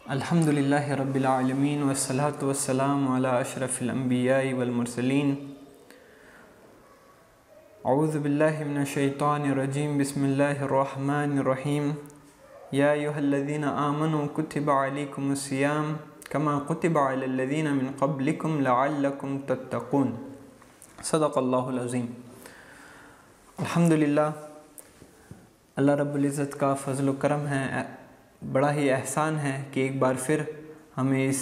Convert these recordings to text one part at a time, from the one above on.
الحمد للہ رب العالمین والصلاة والسلام علی اشرف الانبیاء والمرسلین۔ اعوذ باللہ من الشیطان الرجیم، بسم اللہ الرحمن الرحیم۔ یا ایھا الذین آمنوا کتب علیکم الصیام کما کتب علی الذین من قبلکم لعلکم تتقون۔ صدق اللہ العظیم۔ الحمدللہ، اللہ رب العزت کا فضل و کرم ہے، بڑا ہی احسان ہے کہ ایک بار پھر ہمیں اس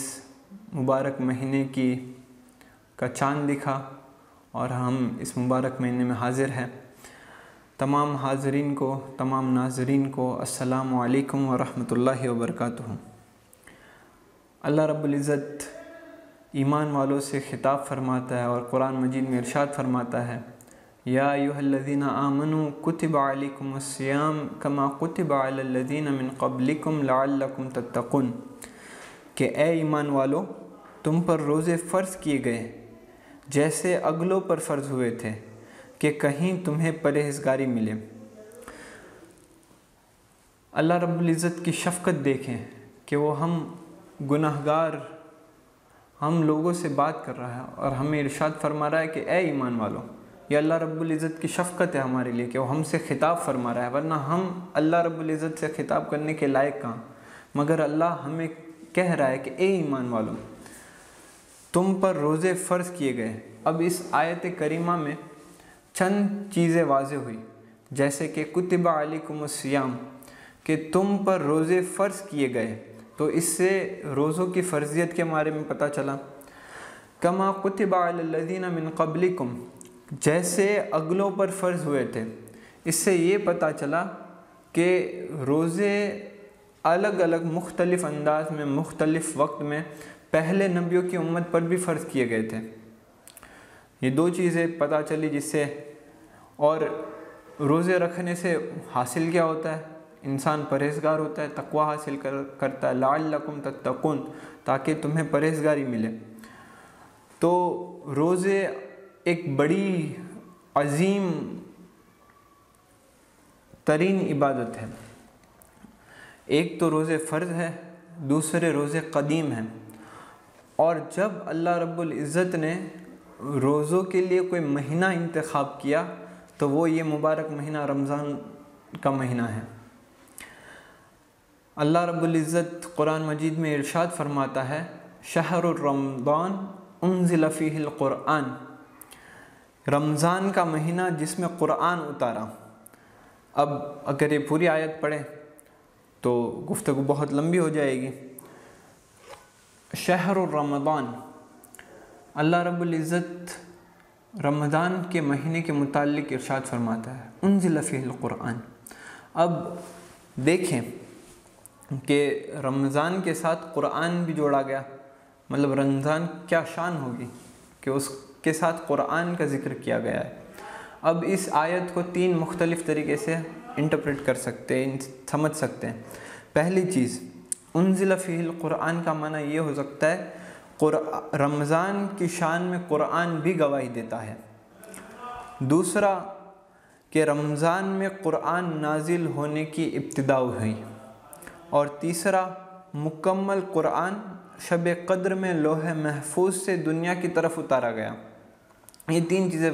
مبارک مہینے کا چاند دکھا اور ہم اس مبارک مہینے میں حاضر ہیں۔ تمام حاضرین کو، تمام ناظرین کو السلام علیکم ورحمۃ اللہ وبرکاتہ۔ اللہ رب العزت ایمان والوں سے خطاب فرماتا ہے اور قرآن مجید میں ارشاد فرماتا ہے، یا ایھا الذین آمنوا کتب علیکم الصیام کما کتب علی الذین من قبلکم لعلکم تتقون، کہ اے ایمان والو، تم پر روزے فرض کیے گئے جیسے اگلوں پر فرض ہوئے تھے کہ کہیں تمہیں پرہیزگاری ملے۔ اللہ رب العزت کی شفقت دیکھیں کہ وہ ہم گناہگار، ہم لوگوں سے بات کر رہا ہے اور ہمیں ارشاد فرما رہا ہے کہ اے ایمان والو۔ یہ اللہ رب العزت کی شفقت ہے ہمارے لیے کہ وہ ہم سے خطاب فرما رہا ہے، ورنہ ہم اللہ رب العزت سے خطاب کرنے کے لائق کہاں، مگر اللہ ہمیں کہہ رہا ہے کہ اے ایمان والو، تم پر روزے فرض کیے گئے۔ اب اس آیت کریمہ میں چند چیزیں واضح ہوئی، جیسے کہ کتب علیکم الصیام، کہ تم پر روزے فرض کیے گئے، تو اس سے روزوں کی فرضیت کے بارے میں پتہ چلا۔ کما کتب علی الذین من قبلکم، جیسے اگلوں پر فرض ہوئے تھے، اس سے یہ پتہ چلا کہ روزے الگ الگ مختلف انداز میں، مختلف وقت میں پہلے نبیوں کی امت پر بھی فرض کیے گئے تھے۔ یہ دو چیزیں پتہ چلی، جس سے اور روزے رکھنے سے حاصل کیا ہوتا ہے، انسان پرہیزگار ہوتا ہے، تقوی حاصل کرتا ہے، لعلکم تتقون، تاکہ تمہیں پرہیزگاری ملے۔ تو روزے ایک بڑی عظیم ترین عبادت ہے۔ ایک تو روزے فرض ہے، دوسرے روزے قدیم ہیں، اور جب اللہ رب العزت نے روزوں کے لیے کوئی مہینہ انتخاب کیا تو وہ یہ مبارک مہینہ رمضان کا مہینہ ہے۔ اللہ رب العزت قرآن مجید میں ارشاد فرماتا ہے، شہر رمضان انزل فیہ القرآن، رمضان کا مہینہ جس میں قرآن اتارا۔ اب اگر یہ پوری آیت پڑھیں تو گفتگو بہت لمبی ہو جائے گی۔ شہر رمضان، اللہ رب العزت رمضان کے مہینے کے متعلق ارشاد فرماتا ہے، انزل فیہ القرآن۔ اب دیکھیں کہ رمضان کے ساتھ قرآن بھی جوڑا گیا، مطلب رمضان کیا شان ہوگی کہ اس کے ساتھ قرآن کا ذکر کیا گیا ہے۔ اب اس آیت کو تین مختلف طریقے سے انٹرپریٹ کر سکتے ہیں، سمجھ سکتے ہیں۔ پہلی چیز، انزل فیہ القرآن کا معنی یہ ہو سکتا ہے رمضان کی شان میں قرآن بھی گواہی دیتا ہے۔ دوسرا کہ رمضان میں قرآن نازل ہونے کی ابتدا ہوئی، اور تیسرا مکمل قرآن شب قدر میں لوح محفوظ سے دنیا کی طرف اتارا گیا۔ یہ تین چیزیں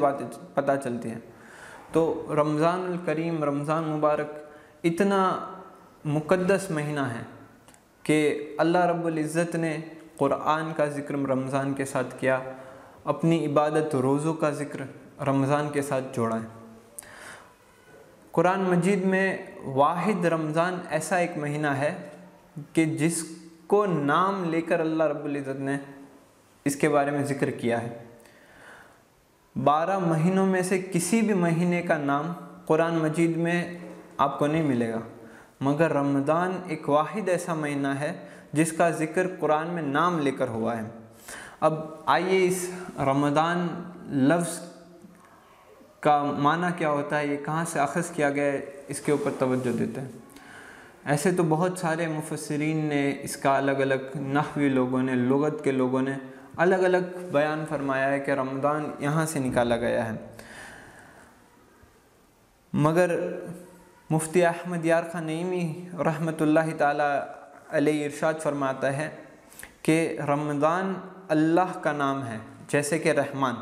پتہ چلتی ہیں۔ تو رمضان الکریم، رمضان مبارک اتنا مقدس مہینہ ہے کہ اللہ رب العزت نے قرآن کا ذکر رمضان کے ساتھ کیا، اپنی عبادت روزوں کا ذکر رمضان کے ساتھ جوڑا ہے۔ قرآن مجید میں واحد رمضان ایسا ایک مہینہ ہے کہ جس کو نام لے کر اللہ رب العزت نے اس کے بارے میں ذکر کیا ہے۔ 12 مہینوں میں سے کسی بھی مہینے کا نام قرآن مجید میں آپ کو نہیں ملے گا، مگر رمضان ایک واحد ایسا مہینہ ہے جس کا ذکر قرآن میں نام لے کر ہوا ہے۔ اب آئیے اس رمضان لفظ کا معنی کیا ہوتا ہے، یہ کہاں سے اخذ کیا گیا ہے، اس کے اوپر توجہ دیتے ہیں۔ ایسے تو بہت سارے مفسرین نے اس کا الگ الگ، نحوی لوگوں نے، لغت کے لوگوں نے الگ الگ بیان فرمایا ہے کہ رمضان یہاں سے نکالا گیا ہے، مگر مفتی احمد یار خان نعیمی رحمۃ اللہ تعالی علیہ ارشاد فرماتا ہے کہ رمضان اللہ کا نام ہے جیسے کہ رحمان،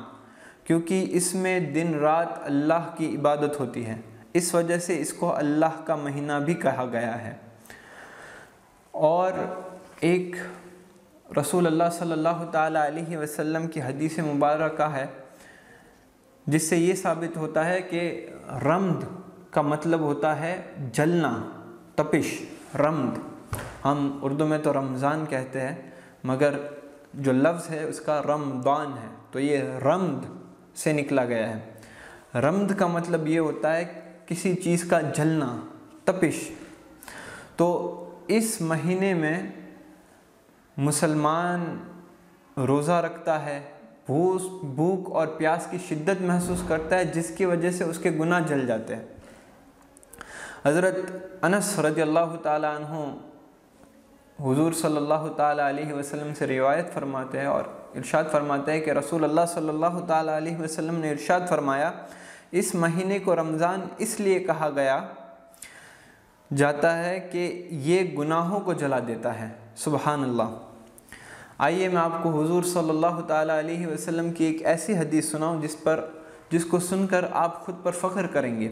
کیونکہ اس میں دن رات اللہ کی عبادت ہوتی ہے، اس وجہ سے اس کو اللہ کا مہینہ بھی کہا گیا ہے۔ اور ایک رسول اللہ صلی اللہ تعالیٰ علیہ وسلم کی حدیث مبارکہ ہے جس سے یہ ثابت ہوتا ہے کہ رمد کا مطلب ہوتا ہے جلنا، تپش۔ رمد ہم اردو میں تو رمضان کہتے ہیں، مگر جو لفظ ہے اس کا رمضان ہے، تو یہ رمد سے نکلا گیا ہے۔ رمد کا مطلب یہ ہوتا ہے کسی چیز کا جلنا، تپش۔ تو اس مہینے میں مسلمان روزہ رکھتا ہے، بھوک اور پیاس کی شدت محسوس کرتا ہے، جس کی وجہ سے اس کے گناہ جل جاتے ہیں۔ حضرت انس رضی اللہ تعالیٰ عنہ حضور صلی اللہ تعالیٰ علیہ وسلم سے روایت فرماتے ہیں اور ارشاد فرماتے ہیں کہ رسول اللہ صلی اللہ تعالیٰ علیہ وسلم نے ارشاد فرمایا، اس مہینے کو رمضان اس لیے کہا گیا جاتا ہے کہ یہ گناہوں کو جلا دیتا ہے۔ سبحان اللہ۔ آئیے میں آپ کو حضور صلی اللہ تعالیٰ علیہ وسلم کی ایک ایسی حدیث سناؤں جس کو سن کر آپ خود پر فخر کریں گے۔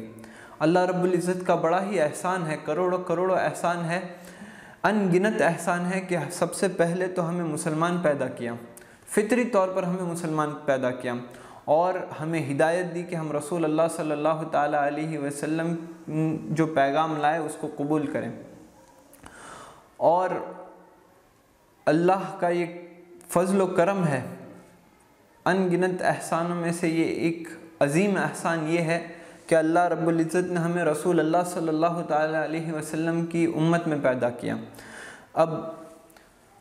اللہ رب العزت کا بڑا ہی احسان ہے، کروڑوں کروڑوں احسان ہے، ان گنت احسان ہے کہ سب سے پہلے تو ہمیں مسلمان پیدا کیا، فطری طور پر ہمیں مسلمان پیدا کیا، اور ہمیں ہدایت دی کہ ہم رسول اللہ صلی اللہ تعالیٰ علیہ وسلم جو پیغام لائے اس کو قبول کریں۔ اور اللہ کا یہ فضل و کرم ہے، ان گنت احسانوں میں سے یہ ایک عظیم احسان یہ ہے کہ اللہ رب العزت نے ہمیں رسول اللہ صلی اللہ تعالیٰ علیہ وسلم کی امت میں پیدا کیا۔ اب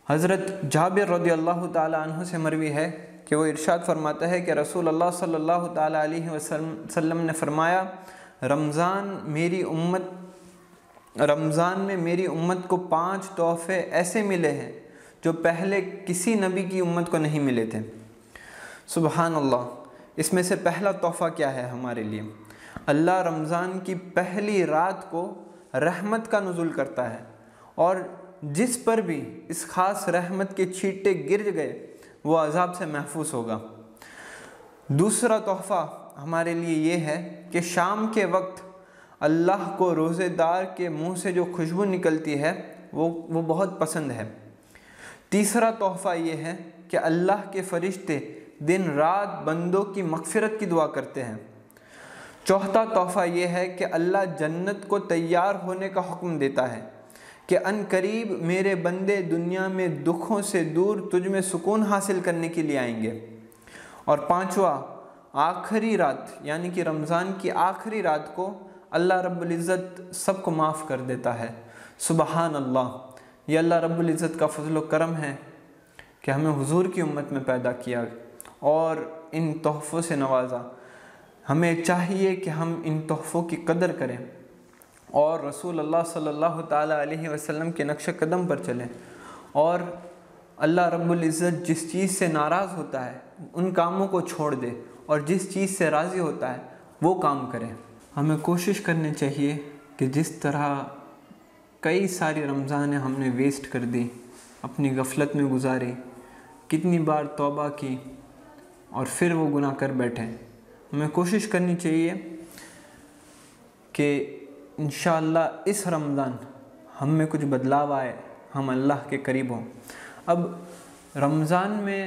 حضرت جابر رضی اللہ تعالیٰ عنہ سے مروی ہے کہ وہ ارشاد فرماتا ہے کہ رسول اللہ صلی اللہ تعالیٰ علیہ وسلم نے فرمایا، رمضان میں میری امت کو 5 تحفے ایسے ملے ہیں جو پہلے کسی نبی کی امت کو نہیں ملے تھے۔ سبحان اللہ۔ اس میں سے پہلا تحفہ کیا ہے ہمارے لیے؟ اللہ رمضان کی پہلی رات کو رحمت کا نزول کرتا ہے، اور جس پر بھی اس خاص رحمت کے چھینٹے گر گئے وہ عذاب سے محفوظ ہوگا۔ دوسرا تحفہ ہمارے لیے یہ ہے کہ شام کے وقت اللہ کو روزے دار کے منہ سے جو خوشبو نکلتی ہے وہ بہت پسند ہے۔ تیسرا تحفہ یہ ہے کہ اللہ کے فرشتے دن رات بندوں کی مغفرت کی دعا کرتے ہیں۔ چوتھا تحفہ یہ ہے کہ اللہ جنت کو تیار ہونے کا حکم دیتا ہے کہ ان قریب میرے بندے دنیا میں دکھوں سے دور تجھ میں سکون حاصل کرنے کے لیے آئیں گے۔ اور پانچواں، آخری رات یعنی کہ رمضان کی آخری رات کو اللہ رب العزت سب کو معاف کر دیتا ہے۔ سبحان اللہ۔ یہ اللہ رب العزت کا فضل و کرم ہے کہ ہمیں حضور کی امت میں پیدا کیا اور ان تحفوں سے نوازا۔ ہمیں چاہیے کہ ہم ان تحفوں کی قدر کریں اور رسول اللہ صلی اللہ تعالیٰ علیہ وسلم کے نقش قدم پر چلیں، اور اللہ رب العزت جس چیز سے ناراض ہوتا ہے ان کاموں کو چھوڑ دے اور جس چیز سے راضی ہوتا ہے وہ کام کریں۔ ہمیں کوشش کرنی چاہیے کہ جس طرح کئی ساری رمضانیں ہم نے ویسٹ کر دی، اپنی غفلت میں گزاری، کتنی بار توبہ کی اور پھر وہ گناہ کر بیٹھے، ہمیں کوشش کرنی چاہیے کہ انشاءاللہ اس رمضان ہم میں کچھ بدلاؤ آئے، ہم اللہ کے قریب ہوں۔ اب رمضان میں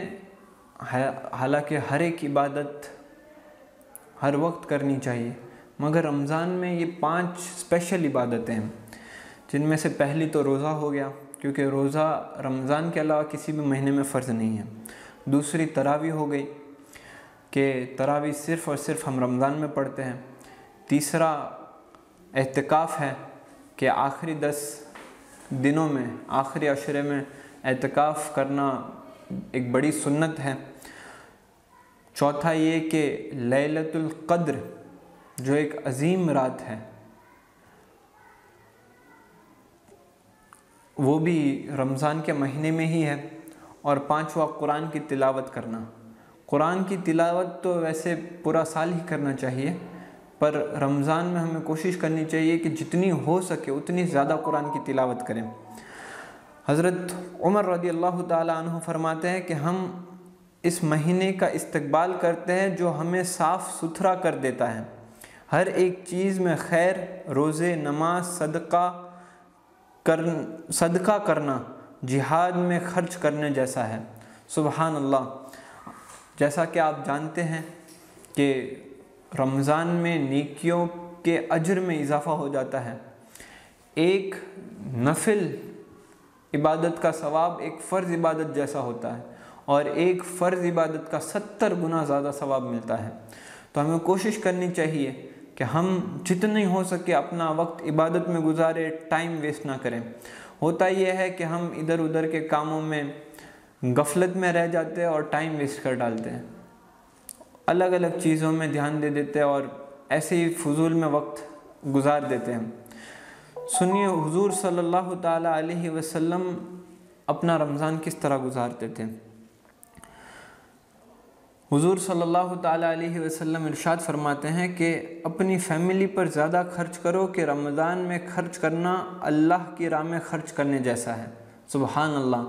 حالانکہ ہر ایک عبادت ہر وقت کرنی چاہیے، مگر رمضان میں یہ 5 اسپیشل عبادتیں ہیں، جن میں سے پہلی تو روزہ ہو گیا، کیونکہ روزہ رمضان کے علاوہ کسی بھی مہینے میں فرض نہیں ہے۔ دوسری تراویح ہو گئی کہ تراویح صرف اور صرف ہم رمضان میں پڑھتے ہیں۔ تیسرا اعتکاف ہے کہ آخری 10 دنوں میں، آخری عشرے میں اعتکاف کرنا ایک بڑی سنت ہے۔ چوتھا یہ کہ لیلۃ القدر جو ایک عظیم رات ہے وہ بھی رمضان کے مہینے میں ہی ہے۔ اور پانچواں قرآن کی تلاوت کرنا۔ قرآن کی تلاوت تو ویسے پورا سال ہی کرنا چاہیے، پر رمضان میں ہمیں کوشش کرنی چاہیے کہ جتنی ہو سکے اتنی زیادہ قرآن کی تلاوت کریں۔ حضرت عمر رضی اللہ تعالیٰ عنہ فرماتے ہیں کہ ہم اس مہینے کا استقبال کرتے ہیں جو ہمیں صاف ستھرا کر دیتا ہے، ہر ایک چیز میں خیر، روزے، نماز، صدقہ کرنا جہاد میں خرچ کرنے جیسا ہے۔ سبحان اللہ۔ جیسا کہ آپ جانتے ہیں کہ رمضان میں نیکیوں کے اجر میں اضافہ ہو جاتا ہے۔ ایک نفل عبادت کا ثواب ایک فرض عبادت جیسا ہوتا ہے، اور ایک فرض عبادت کا 70 گنا زیادہ ثواب ملتا ہے۔ تو ہمیں کوشش کرنی چاہیے کہ ہم جتنی ہو سکے اپنا وقت عبادت میں گزارے، ٹائم ویسٹ نہ کریں۔ ہوتا یہ ہے کہ ہم ادھر ادھر کے کاموں میں غفلت میں رہ جاتے ہیں اور ٹائم ویسٹ کر ڈالتے ہیں، الگ الگ چیزوں میں دھیان دے دیتے ہیں اور ایسے ہی فضول میں وقت گزار دیتے ہیں۔ سنیے حضور صلی اللہ تعالیٰ علیہ وسلم اپنا رمضان کس طرح گزارتے تھے۔ حضور صلی اللہ تعالیٰ علیہ وسلم ارشاد فرماتے ہیں کہ اپنی فیملی پر زیادہ خرچ کرو کہ رمضان میں خرچ کرنا اللہ کی راہ میں خرچ کرنے جیسا ہے۔ سبحان اللہ۔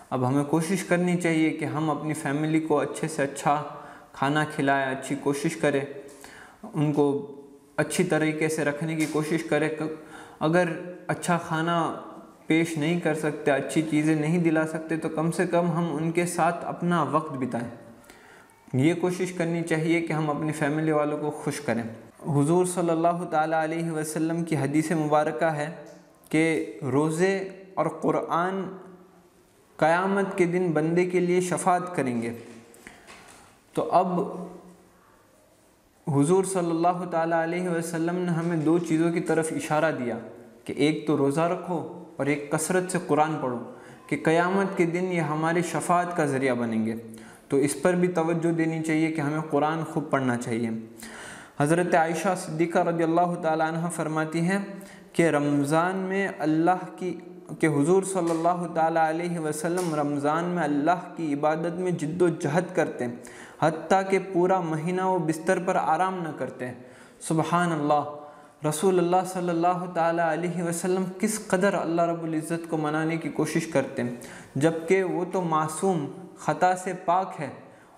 اب ہمیں کوشش کرنی چاہیے کہ ہم اپنی فیملی کو اچھے سے اچھا کھانا کھلائیں، اچھی کوشش کریں، ان کو اچھی طریقے سے رکھنے کی کوشش کریں۔ اگر اچھا کھانا پیش نہیں کر سکتے، اچھی چیزیں نہیں دلا سکتے، تو کم سے کم ہم ان کے ساتھ اپنا وقت بتائیں۔ یہ کوشش کرنی چاہیے کہ ہم اپنی فیملی والوں کو خوش کریں۔ حضور صلی اللہ تعالیٰ علیہ وسلم کی حدیث مبارکہ ہے کہ روزے اور قرآن قیامت کے دن بندے کے لیے شفاعت کریں گے۔ تو اب حضور صلی اللہ تعالیٰ علیہ وسلم نے ہمیں دو چیزوں کی طرف اشارہ دیا کہ ایک تو روزہ رکھو اور ایک کثرت سے قرآن پڑھو، کہ قیامت کے دن یہ ہماری شفاعت کا ذریعہ بنیں گے۔ تو اس پر بھی توجہ دینی چاہیے کہ ہمیں قرآن خوب پڑھنا چاہیے۔ حضرت عائشہ صدیقہ رضی اللہ تعالیٰ عنہ فرماتی ہیں کہ رمضان میں حضور صلی اللہ تعالیٰ علیہ وسلم رمضان میں اللہ کی عبادت میں جد و جہد کرتے ہیں، حتیٰ کہ پورا مہینہ وہ بستر پر آرام نہ کرتے۔ سبحان اللہ۔ رسول اللہ صلی اللہ تعالیٰ علیہ وسلم کس قدر اللہ رب العزت کو منانے کی کوشش کرتے ہیں، جبکہ وہ تو معصوم، خطا سے پاک ہے،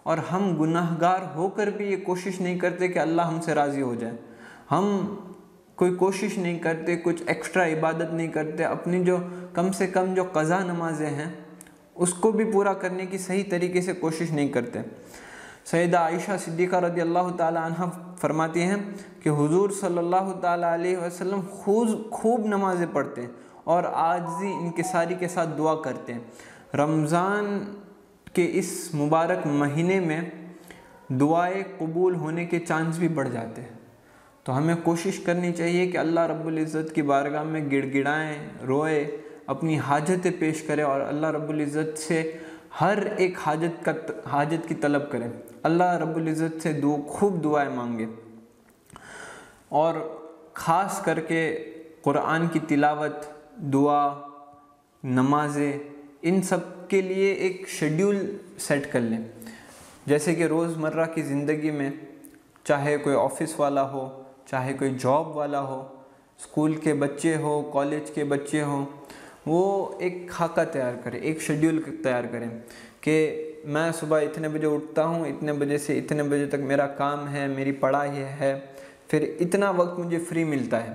اور ہم گناہ گار ہو کر بھی یہ کوشش نہیں کرتے کہ اللہ ہم سے راضی ہو جائے۔ ہم کوئی کوشش نہیں کرتے، کچھ ایکسٹرا عبادت نہیں کرتے، اپنی جو کم سے کم جو قضا نمازیں ہیں اس کو بھی پورا کرنے کی صحیح طریقے سے کوشش نہیں کرتے۔ سیدہ عائشہ صدیقہ رضی اللہ تعالیٰ عنہ فرماتی ہیں کہ حضور صلی اللہ تعالیٰ علیہ وسلم خوب نمازیں پڑھتے ہیں اور عاجزی انکساری کے ساتھ دعا کرتے ہیں۔ رمضان کے اس مبارک مہینے میں دعائیں قبول ہونے کے چانس بھی بڑھ جاتے ہیں۔ تو ہمیں کوشش کرنی چاہیے کہ اللہ رب العزت کی بارگاہ میں گڑ گڑائیں، روئے، اپنی حاجتیں پیش کریں اور اللہ رب العزت سے ہر ایک حاجت کی طلب کریں، اللہ رب العزت سے خوب دعائیں مانگیں، اور خاص کر کے قرآن کی تلاوت، دعا، نمازیں، ان سب کے لیے ایک شیڈیول سیٹ کر لیں۔ جیسے کہ روزمرہ کی زندگی میں چاہے کوئی آفس والا ہو، چاہے کوئی جاب والا ہو، اسکول کے بچے ہو، کالج کے بچے ہوں، وہ ایک خاکہ تیار کریں، ایک شیڈیول تیار کریں کہ میں صبح اتنے بجے اٹھتا ہوں، اتنے بجے سے اتنے بجے تک میرا کام ہے، میری پڑھائی ہے، پھر اتنا وقت مجھے فری ملتا ہے،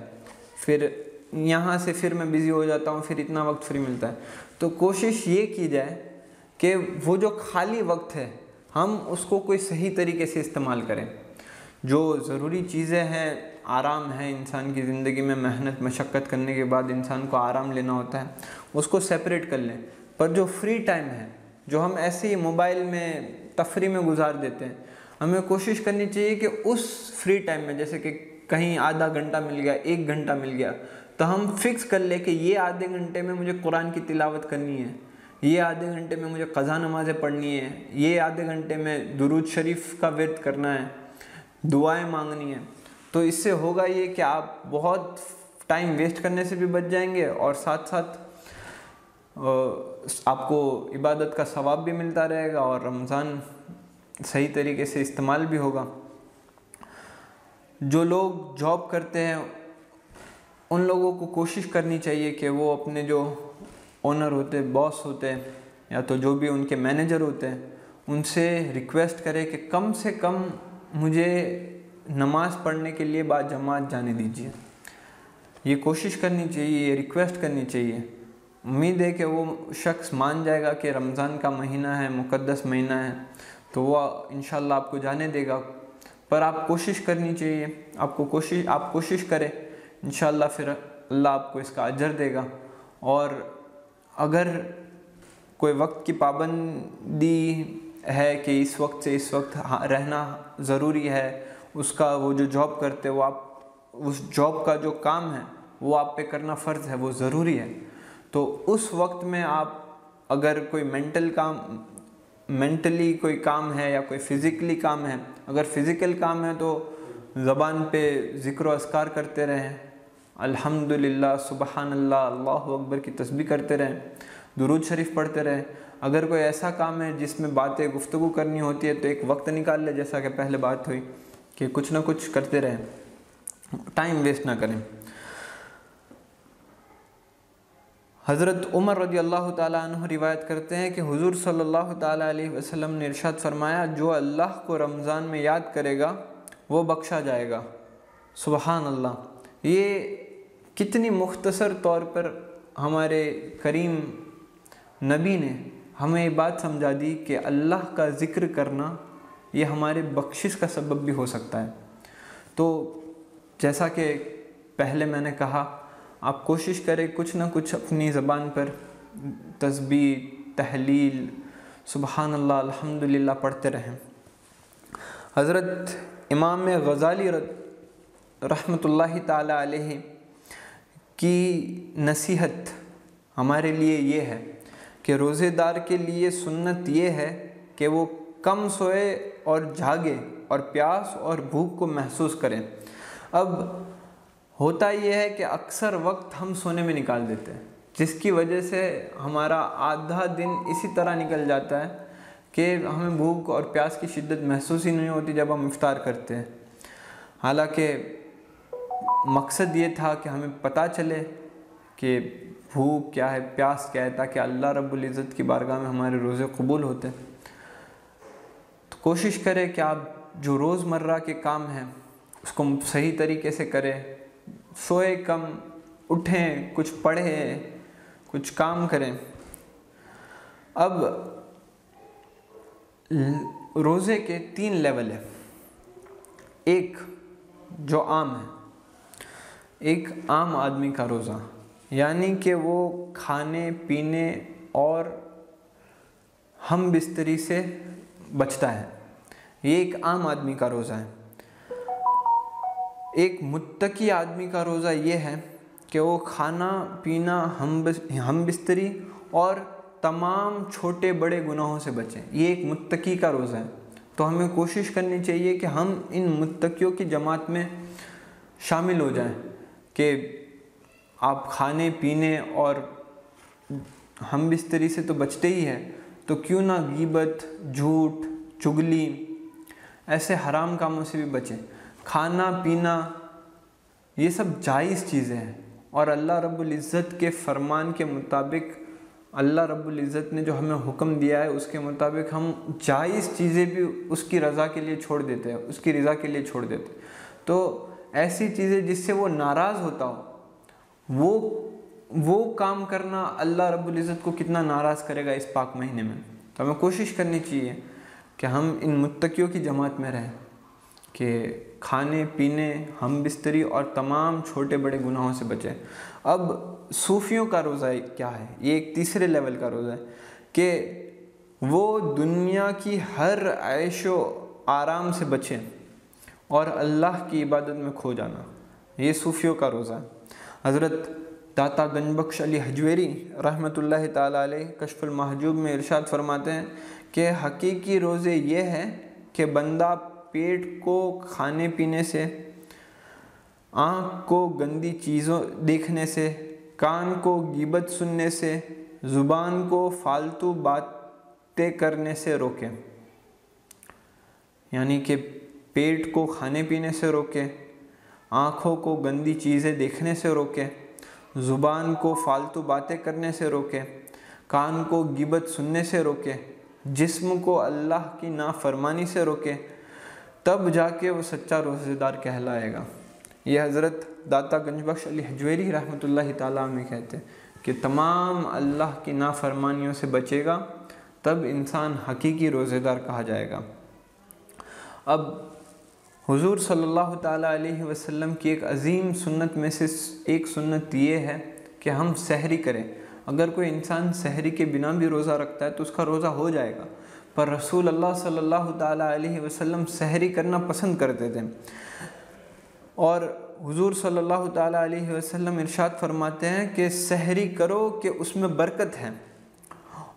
پھر یہاں سے پھر میں بزی ہو جاتا ہوں، پھر اتنا وقت فری ملتا ہے۔ تو کوشش یہ کی جائے کہ وہ جو خالی وقت ہے ہم اس کو کوئی صحیح طریقے سے استعمال کریں۔ جو ضروری چیزیں ہیں، آرام ہے، انسان کی زندگی میں محنت مشقت کرنے کے بعد انسان کو آرام لینا ہوتا ہے، اس کو سیپریٹ کر لیں۔ پر جو فری ٹائم ہے، جو ہم ایسے ہی موبائل میں تفریح میں گزار دیتے ہیں، ہمیں کوشش کرنی چاہیے کہ اس فری ٹائم میں، جیسے کہ کہیں آدھا گھنٹہ مل گیا، 1 گھنٹہ مل گیا، تو ہم فکس کر لیں کہ یہ آدھے گھنٹے میں مجھے قرآن کی تلاوت کرنی ہے، یہ آدھے گھنٹے میں مجھے قضا نمازیں پڑھنی ہے، یہ آدھے گھنٹے میں درود شریف کا ورد کرنا ہے، دعائیں مانگنی ہیں۔ تو اس سے ہوگا یہ کہ آپ بہت ٹائم ویسٹ کرنے سے بھی بچ جائیں گے، اور ساتھ ساتھ آپ کو عبادت کا ثواب بھی ملتا رہے گا، اور رمضان صحیح طریقے سے استعمال بھی ہوگا۔ جو لوگ جاب کرتے ہیں ان لوگوں کو کوشش کرنی چاہیے کہ وہ اپنے جو اونر ہوتے، باس ہوتے ہیں، یا تو جو بھی ان کے مینیجر ہوتے ہیں، ان سے ریکویسٹ کرے کہ کم سے کم مجھے نماز پڑھنے کے لیے بعد جماعت جانے دیجیے۔ یہ کوشش کرنی چاہیے، یہ ریکویسٹ کرنی چاہیے۔ امید ہے کہ وہ شخص مان جائے گا کہ رمضان کا مہینہ ہے، مقدس مہینہ ہے، تو وہ انشاءاللہ آپ کو جانے دے گا۔ پر آپ کوشش کرنی چاہیے، آپ کوشش کریں، انشاءاللہ پھر اللہ آپ کو اس کا اجر دے گا۔ اور اگر کوئی وقت کی پابندی ہے کہ اس وقت سے اس وقت رہنا ضروری ہے، اس کا وہ جو جاب کرتے وہ آپ اس جاب کا جو کام ہے وہ آپ پہ کرنا فرض ہے، وہ ضروری ہے، تو اس وقت میں آپ اگر کوئی مینٹلی کوئی کام ہے یا کوئی فزیکلی کام ہے، اگر فزیکل کام ہے تو زبان پہ ذکر و اذکار کرتے رہیں، الحمدللہ، سبحان اللہ، اللہ اکبر کی تسبیح کرتے رہیں، درود شریف پڑھتے رہیں۔ اگر کوئی ایسا کام ہے جس میں باتیں گفتگو کرنی ہوتی ہے تو ایک وقت نکال لے، جیسا کہ پہلے بات ہوئی کہ کچھ نہ کچھ کرتے رہیں، ٹائم ویسٹ نہ کریں۔ حضرت عمر رضی اللہ تعالیٰ عنہ روایت کرتے ہیں کہ حضور صلی اللہ تعالیٰ علیہ وسلم نے ارشاد فرمایا، جو اللہ کو رمضان میں یاد کرے گا وہ بخشا جائے گا۔ سبحان اللہ! یہ کتنی مختصر طور پر ہمارے کریم نبی نے ہمیں یہ بات سمجھا دی کہ اللہ کا ذکر کرنا یہ ہمارے بخشش کا سبب بھی ہو سکتا ہے۔ تو جیسا کہ پہلے میں نے کہا، آپ کوشش کریں کچھ نہ کچھ اپنی زبان پر تسبیح، تحلیل، سبحان اللہ، الحمدللہ پڑھتے رہیں۔ حضرت امام غزالی رحمۃ اللہ تعالی علیہ کی نصیحت ہمارے لیے یہ ہے کہ روزے دار کے لیے سنت یہ ہے کہ وہ کم سوئے اور جاگے اور پیاس اور بھوک کو محسوس کریں۔ اب ہوتا یہ ہے کہ اکثر وقت ہم سونے میں نکال دیتے ہیں، جس کی وجہ سے ہمارا آدھا دن اسی طرح نکل جاتا ہے کہ ہمیں بھوک اور پیاس کی شدت محسوس ہی نہیں ہوتی جب ہم افطار کرتے ہیں۔ حالانکہ مقصد یہ تھا کہ ہمیں پتہ چلے کہ بھوک کیا ہے، پیاس کیا ہے، تاکہ اللہ رب العزت کی بارگاہ میں ہمارے روزے قبول ہوتے ہیں۔ تو کوشش کریں کہ آپ جو روز مرہ کے کام ہیں اس کو صحیح طریقے سے کریں، سوئے کم، اٹھیں، کچھ پڑھیں، کچھ کام کریں۔ اب روزے کے 3 لیول ہیں۔ ایک جو عام ہے، ایک عام آدمی کا روزہ، یعنی کہ وہ کھانے پینے اور ہم بستری سے بچتا ہے، یہ ایک عام آدمی کا روزہ ہے۔ ایک متقی آدمی کا روزہ یہ ہے کہ وہ کھانا پینا، ہم بستری اور تمام چھوٹے بڑے گناہوں سے بچیں، یہ ایک متقی کا روزہ ہے۔ تو ہمیں کوشش کرنی چاہیے کہ ہم ان متقیوں کی جماعت میں شامل ہو جائیں کہ آپ کھانے پینے اور ہم بستری سے تو بچتے ہی ہیں، تو کیوں نہ غیبت، جھوٹ، چغلی، ایسے حرام کاموں سے بھی بچیں۔ کھانا پینا یہ سب جائز چیزیں ہیں، اور اللہ رب العزت کے فرمان کے مطابق، اللہ رب العزت نے جو ہمیں حکم دیا ہے اس کے مطابق ہم جائز چیزیں بھی اس کی رضا کے لیے چھوڑ دیتے ہیں، اس کی رضا کے لیے چھوڑ دیتے ہیں۔ تو ایسی چیزیں جس سے وہ ناراض ہوتا ہو، وہ کام کرنا اللہ رب العزت کو کتنا ناراض کرے گا اس پاک مہینے میں۔ تو ہمیں کوشش کرنی چاہیے کہ ہم ان متقیوں کی جماعت میں رہیں کہ کھانے پینے، ہم بستری اور تمام چھوٹے بڑے گناہوں سے بچیں۔ اب صوفیوں کا روزہ کیا ہے؟ یہ ایک تیسرے لیول کا روزہ ہے کہ وہ دنیا کی ہر عیش و آرام سے بچیں اور اللہ کی عبادت میں کھو جانا، یہ صوفیوں کا روزہ ہے۔ حضرت داتا گنج بخش علی حجویری رحمۃ اللہ تعالیٰ علیہ کشف المحجوب میں ارشاد فرماتے ہیں کہ حقیقی روزے یہ ہے کہ بندہ پیٹ کو کھانے پینے سے، آنکھ کو گندی چیزوں دیکھنے سے، کان کو غیبت سننے سے، زبان کو فالتو باتیں کرنے سے روکے، یعنی کہ پیٹ کو کھانے پینے سے روکے، آنکھوں کو گندی چیزیں دیکھنے سے روکے، زبان کو فالتو باتیں کرنے سے روکے، کان کو غیبت سننے سے روکے، جسم کو اللہ کی نافرمانی سے روکے، تب جا کے وہ سچا روزے دار کہلائے گا۔ یہ حضرت داتا گنج بخش علی حجویری رحمۃ اللہ تعالیٰ میں کہتے ہیں کہ تمام اللہ کی نافرمانیوں سے بچے گا تب انسان حقیقی روزے دار کہا جائے گا۔ اب حضور صلی اللہ تعالیٰ علیہ وسلم کی ایک عظیم سنت میں سے ایک سنت یہ ہے کہ ہم سحری کریں۔ اگر کوئی انسان سحری کے بنا بھی روزہ رکھتا ہے تو اس کا روزہ ہو جائے گا، پر رسول اللہ صلی اللہ تعالیٰ علیہ وسلم سحری کرنا پسند کرتے تھے، اور حضور صلی اللہ تعالیٰ علیہ وسلم ارشاد فرماتے ہیں کہ سحری کرو کہ اس میں برکت ہے،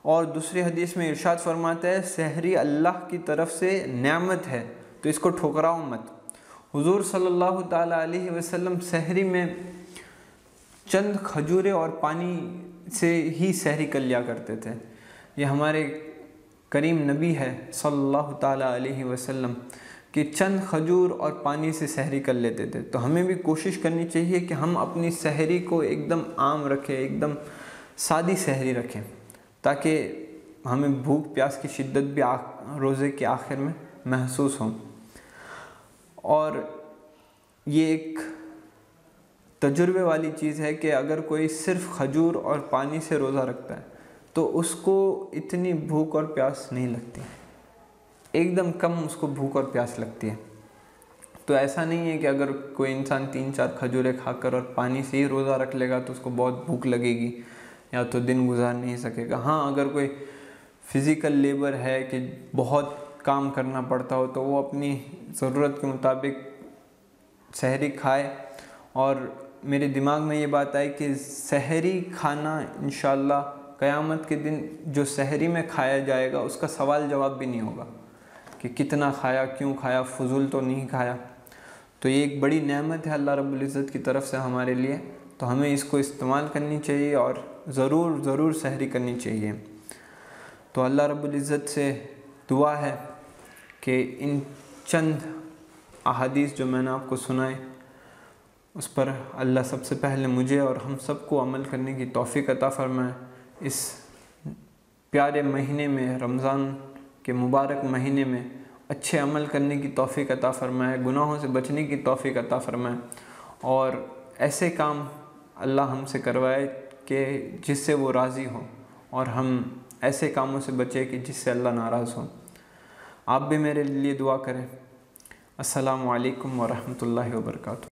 اور دوسری حدیث میں ارشاد فرماتا ہے سحری اللہ کی طرف سے نعمت ہے تو اس کو ٹھکراؤ مت۔ حضور صلی اللہ تعالیٰ علیہ وسلم سحری میں چند کھجوریں اور پانی سے ہی سحری کر لیا کرتے تھے۔ یہ ہمارے کریم نبی ہے صلی اللہ تعالیٰ علیہ وسلم کہ چند کھجور اور پانی سے سحری کر لیتے تھے، تو ہمیں بھی کوشش کرنی چاہیے کہ ہم اپنی سحری کو ایک دم عام رکھیں، ایک دم سادی سحری رکھیں، تاکہ ہمیں بھوک پیاس کی شدت بھی روزے کے آخر میں محسوس ہو۔ اور یہ ایک تجربے والی چیز ہے کہ اگر کوئی صرف کھجور اور پانی سے روزہ رکھتا ہے تو اس کو اتنی بھوک اور پیاس نہیں لگتی، ایک دم کم اس کو بھوک اور پیاس لگتی ہے۔ تو ایسا نہیں ہے کہ اگر کوئی انسان 3-4 کھجوریں کھا کر اور پانی سے ہی روزہ رکھ لے گا تو اس کو بہت بھوک لگے گی یا تو دن گزار نہیں سکے گا۔ ہاں، اگر کوئی فزیکل لیبر ہے کہ بہت کام کرنا پڑتا ہو تو وہ اپنی ضرورت کے مطابق سحری کھائے۔ اور میرے دماغ میں یہ بات آئی کہ سحری کھانا انشاءاللہ قیامت کے دن جو سحری میں کھایا جائے گا اس کا سوال جواب بھی نہیں ہوگا کہ کتنا کھایا، کیوں کھایا، فضول تو نہیں کھایا۔ تو یہ ایک بڑی نعمت ہے اللہ رب العزت کی طرف سے ہمارے لیے، تو ہمیں اس کو استعمال کرنی چاہیے اور ضرور سحری کرنی چاہیے۔ تو اللہ رب العزت سے دعا ہے کہ ان چند احادیث جو میں نے آپ کو سنائے اس پر اللہ سب سے پہلے مجھے اور ہم سب کو عمل کرنے کی توفیق عطا فرمائے۔ اس پیارے مہینے میں، رمضان کے مبارک مہینے میں اچھے عمل کرنے کی توفیق عطا فرمائے، گناہوں سے بچنے کی توفیق عطا فرمائے، اور ایسے کام اللہ ہم سے کروائے کہ جس سے وہ راضی ہو، اور ہم ایسے کاموں سے بچے کہ جس سے اللہ ناراض ہو۔ آپ بھی میرے لیے دعا کریں۔ السلام علیکم ورحمۃ اللہ وبرکاتہ۔